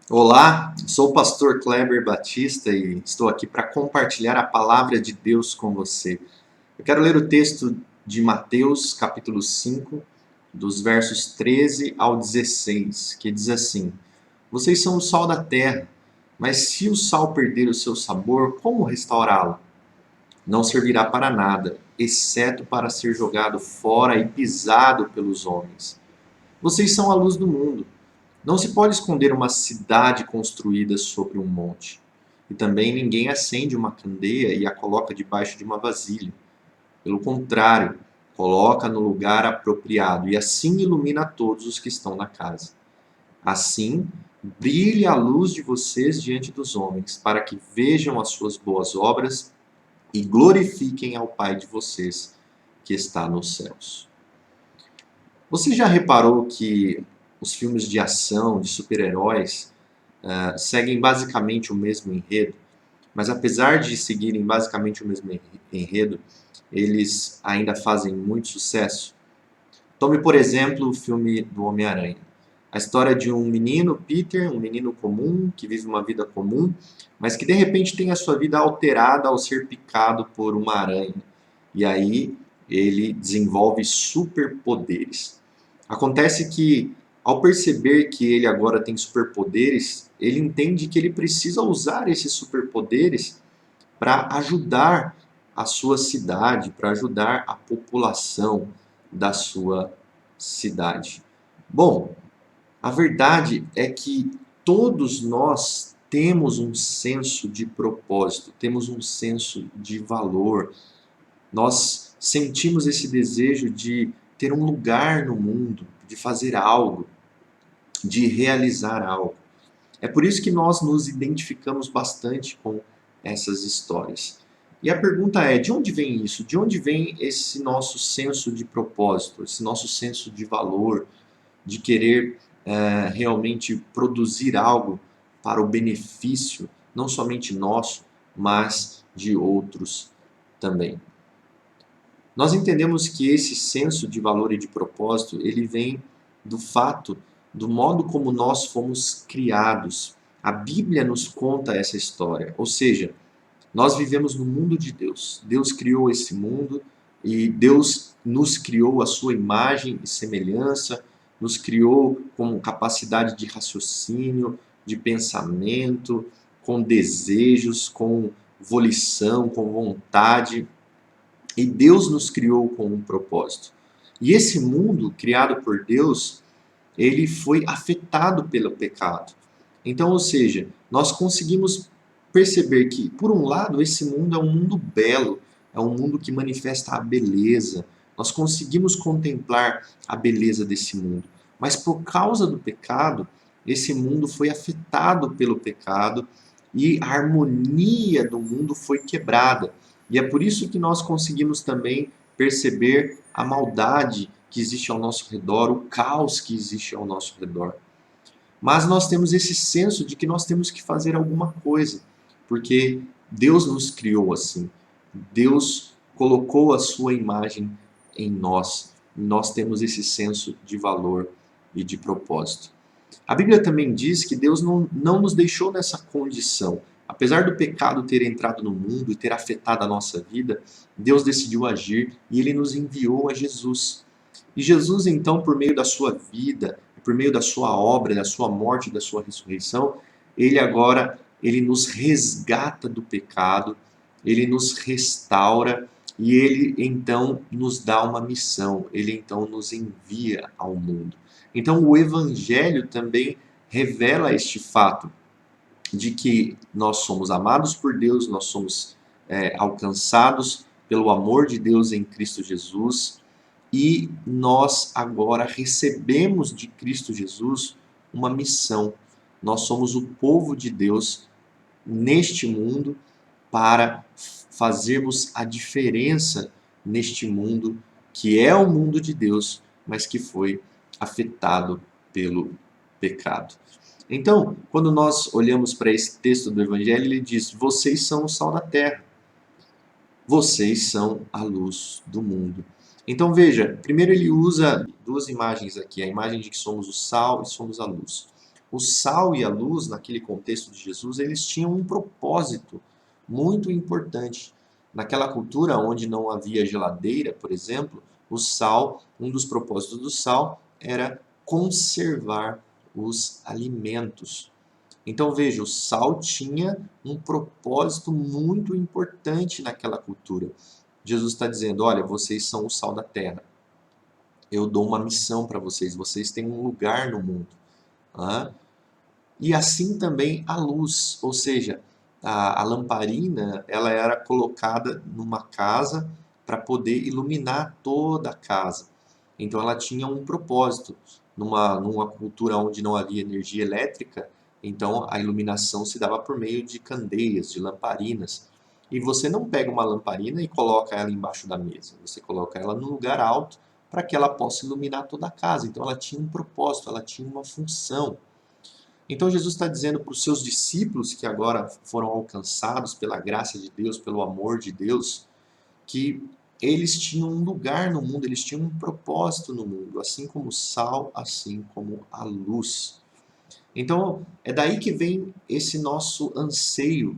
Olá, sou o pastor Kleber Batista e estou aqui para compartilhar a palavra de Deus com você. Eu quero ler o texto de Mateus, capítulo 5, dos versos 13 ao 16, que diz assim: Vocês são o sal da terra, mas se o sal perder o seu sabor, como restaurá-lo? Não servirá para nada, exceto para ser jogado fora e pisado pelos homens. Vocês são a luz do mundo. Não se pode esconder uma cidade construída sobre um monte. E também ninguém acende uma candeia e a coloca debaixo de uma vasilha. Pelo contrário, coloca no lugar apropriado e assim ilumina todos os que estão na casa. Assim, brilhe a luz de vocês diante dos homens, para que vejam as suas boas obras e glorifiquem ao Pai de vocês que está nos céus. Você já reparou que os filmes de ação, de super-heróis, seguem basicamente o mesmo enredo, mas apesar de seguirem basicamente o mesmo enredo, eles ainda fazem muito sucesso? Tome, por exemplo, o filme do Homem-Aranha. A história de um menino, Peter, um menino comum, que vive uma vida comum, mas que de repente tem a sua vida alterada ao ser picado por uma aranha. E aí ele desenvolve superpoderes. Acontece que, ao perceber que ele agora tem superpoderes, ele entende que ele precisa usar esses superpoderes para ajudar a sua cidade, para ajudar a população da sua cidade. Bom, a verdade é que todos nós temos um senso de propósito, temos um senso de valor. Nós sentimos esse desejo de ter um lugar no mundo, de fazer algo, de realizar algo. É por isso que nós nos identificamos bastante com essas histórias. E a pergunta é: de onde vem isso? De onde vem esse nosso senso de propósito, esse nosso senso de valor, de querer realmente produzir algo para o benefício, não somente nosso, mas de outros também? Nós entendemos que esse senso de valor e de propósito, ele vem do fato, do modo como nós fomos criados. A Bíblia nos conta essa história, ou seja, nós vivemos no mundo de Deus. Deus criou esse mundo e Deus nos criou à sua imagem e semelhança, nos criou com capacidade de raciocínio, de pensamento, com desejos, com volição, com vontade. E Deus nos criou com um propósito. E esse mundo criado por Deus, ele foi afetado pelo pecado. Então, ou seja, nós conseguimos perceber que, por um lado, esse mundo é um mundo belo, é um mundo que manifesta a beleza. Nós conseguimos contemplar a beleza desse mundo. Mas por causa do pecado, esse mundo foi afetado pelo pecado e a harmonia do mundo foi quebrada. E é por isso que nós conseguimos também perceber a maldade que existe ao nosso redor, o caos que existe ao nosso redor. Mas nós temos esse senso de que nós temos que fazer alguma coisa, porque Deus nos criou assim. Deus colocou a sua imagem em nós. Nós temos esse senso de valor e de propósito. A Bíblia também diz que Deus não nos deixou nessa condição. Apesar do pecado ter entrado no mundo e ter afetado a nossa vida, Deus decidiu agir e ele nos enviou a Jesus. E Jesus, então, por meio da sua vida, por meio da sua obra, da sua morte e da sua ressurreição, ele nos resgata do pecado, ele nos restaura e ele então nos dá uma missão, ele então nos envia ao mundo. Então o evangelho também revela este fato de que nós somos amados por Deus, nós somos alcançados pelo amor de Deus em Cristo Jesus e nós agora recebemos de Cristo Jesus uma missão. Nós somos o povo de Deus neste mundo para fazermos a diferença neste mundo que é o mundo de Deus, mas que foi afetado pelo pecado. Então, quando nós olhamos para esse texto do Evangelho, ele diz: vocês são o sal da terra, vocês são a luz do mundo. Então veja, primeiro ele usa duas imagens aqui, a imagem de que somos o sal e somos a luz. O sal e a luz, naquele contexto de Jesus, eles tinham um propósito muito importante. Naquela cultura onde não havia geladeira, por exemplo, o sal, um dos propósitos do sal era conservar os alimentos. Então veja, o sal tinha um propósito muito importante naquela cultura. Jesus está dizendo: olha, vocês são o sal da terra. Eu dou uma missão para vocês, vocês têm um lugar no mundo. Tá? E assim também a luz, ou seja, a lamparina ela era colocada numa casa para poder iluminar toda a casa. Então ela tinha um propósito. Numa cultura onde não havia energia elétrica, então a iluminação se dava por meio de candeias, de lamparinas. E você não pega uma lamparina e coloca ela embaixo da mesa. Você coloca ela num lugar alto para que ela possa iluminar toda a casa. Então ela tinha um propósito, ela tinha uma função. Então Jesus está dizendo para os seus discípulos que agora foram alcançados pela graça de Deus, pelo amor de Deus, que eles tinham um lugar no mundo, eles tinham um propósito no mundo, assim como o sal, assim como a luz. Então é daí que vem esse nosso anseio,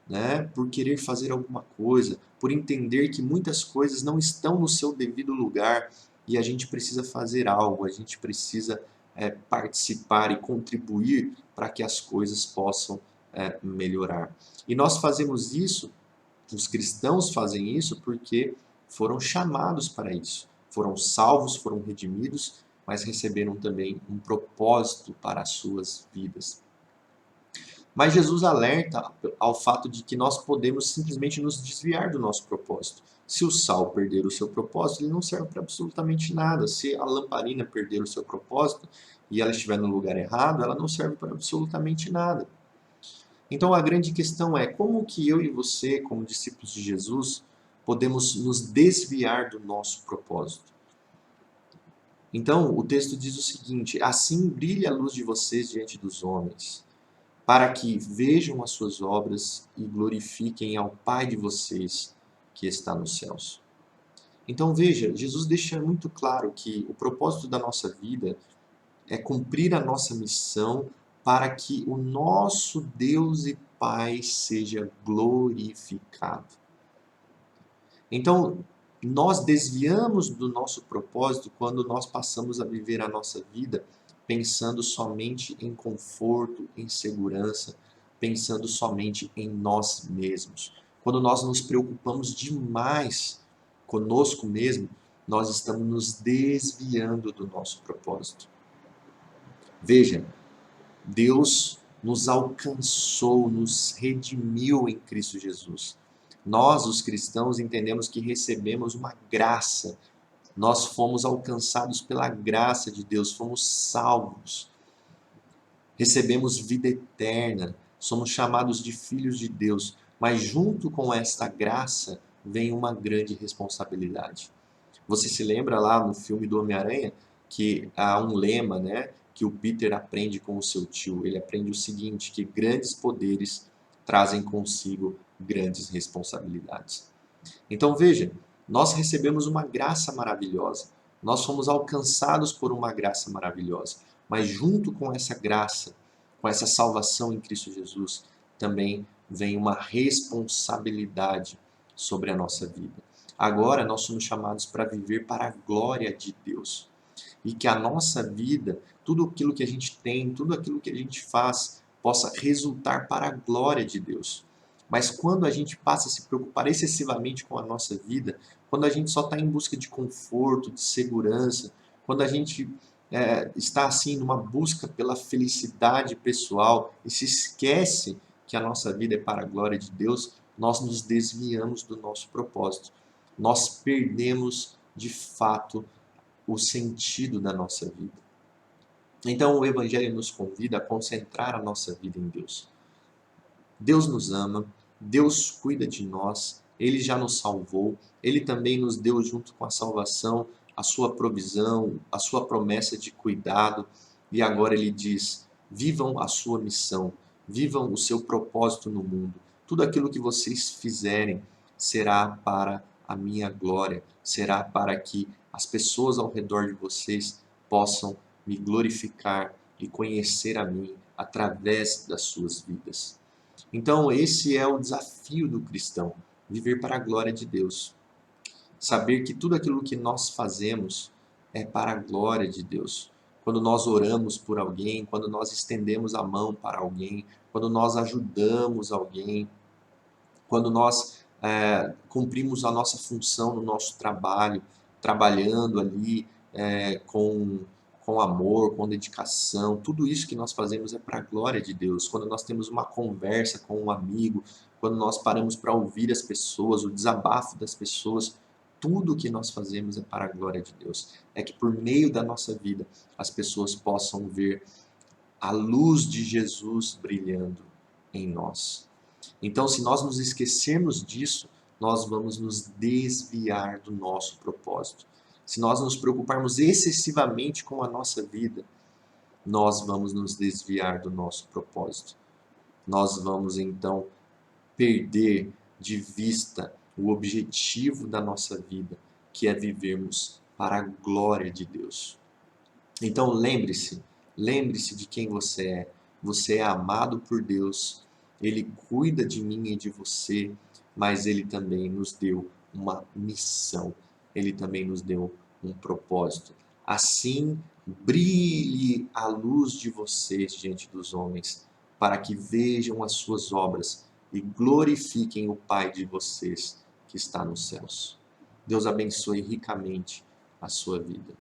né, por querer fazer alguma coisa, por entender que muitas coisas não estão no seu devido lugar e a gente precisa fazer algo, a gente precisa participar e contribuir para que as coisas possam melhorar. E nós fazemos isso, os cristãos fazem isso porque foram chamados para isso. Foram salvos, foram redimidos, mas receberam também um propósito para as suas vidas. Mas Jesus alerta ao fato de que nós podemos simplesmente nos desviar do nosso propósito. Se o sal perder o seu propósito, ele não serve para absolutamente nada. Se a lamparina perder o seu propósito e ela estiver no lugar errado, ela não serve para absolutamente nada. Então a grande questão é como que eu e você, como discípulos de Jesus, podemos nos desviar do nosso propósito. Então o texto diz o seguinte: assim brilhe a luz de vocês diante dos homens, para que vejam as suas obras e glorifiquem ao Pai de vocês que está nos céus. Então veja, Jesus deixa muito claro que o propósito da nossa vida é cumprir a nossa missão para que o nosso Deus e Pai seja glorificado. Então, nós desviamos do nosso propósito quando nós passamos a viver a nossa vida pensando somente em conforto, em segurança, pensando somente em nós mesmos. Quando nós nos preocupamos demais conosco mesmo, nós estamos nos desviando do nosso propósito. Veja, Deus nos alcançou, nos redimiu em Cristo Jesus. Nós, os cristãos, entendemos que recebemos uma graça. Nós fomos alcançados pela graça de Deus, fomos salvos. Recebemos vida eterna, somos chamados de filhos de Deus. Mas junto com esta graça vem uma grande responsabilidade. Você se lembra lá no filme do Homem-Aranha que há um lema, né, que o Peter aprende com o seu tio. Ele aprende o seguinte, que grandes poderes trazem consigo grandes responsabilidades. Então veja, nós recebemos uma graça maravilhosa. Nós fomos alcançados por uma graça maravilhosa. Mas junto com essa graça, com essa salvação em Cristo Jesus, também vem uma responsabilidade sobre a nossa vida. Agora nós somos chamados para viver para a glória de Deus. E que a nossa vida, tudo aquilo que a gente tem, tudo aquilo que a gente faz, possa resultar para a glória de Deus. Mas quando a gente passa a se preocupar excessivamente com a nossa vida, quando a gente só está em busca de conforto, de segurança, quando a gente está assim numa busca pela felicidade pessoal e se esquece que a nossa vida é para a glória de Deus, nós nos desviamos do nosso propósito. Nós perdemos de fato o sentido da nossa vida. Então o Evangelho nos convida a concentrar a nossa vida em Deus. Deus nos ama, Deus cuida de nós, Ele já nos salvou, Ele também nos deu junto com a salvação a sua provisão, a sua promessa de cuidado, e agora Ele diz, vivam a sua missão, vivam o seu propósito no mundo. Tudo aquilo que vocês fizerem será para a minha glória, será para que as pessoas ao redor de vocês possam me glorificar e conhecer a mim através das suas vidas. Então, esse é o desafio do cristão, viver para a glória de Deus. Saber que tudo aquilo que nós fazemos é para a glória de Deus. Quando nós oramos por alguém, quando nós estendemos a mão para alguém, quando nós ajudamos alguém, quando nós cumprimos a nossa função no nosso trabalho, trabalhando ali com amor, com dedicação, tudo isso que nós fazemos é para a glória de Deus. Quando nós temos uma conversa com um amigo, quando nós paramos para ouvir as pessoas, o desabafo das pessoas, tudo que nós fazemos é para a glória de Deus. É que por meio da nossa vida as pessoas possam ver a luz de Jesus brilhando em nós. Então, se nós nos esquecermos disso, nós vamos nos desviar do nosso propósito. Se nós nos preocuparmos excessivamente com a nossa vida, nós vamos nos desviar do nosso propósito. Nós vamos então perder de vista o objetivo da nossa vida, que é vivermos para a glória de Deus. Então lembre-se de quem você é. Você é amado por Deus, Ele cuida de mim e de você, mas Ele também nos deu uma missão, Ele também nos deu um propósito. Assim, brilhe a luz de vocês diante dos homens, para que vejam as suas obras e glorifiquem o Pai de vocês que está nos céus. Deus abençoe ricamente a sua vida.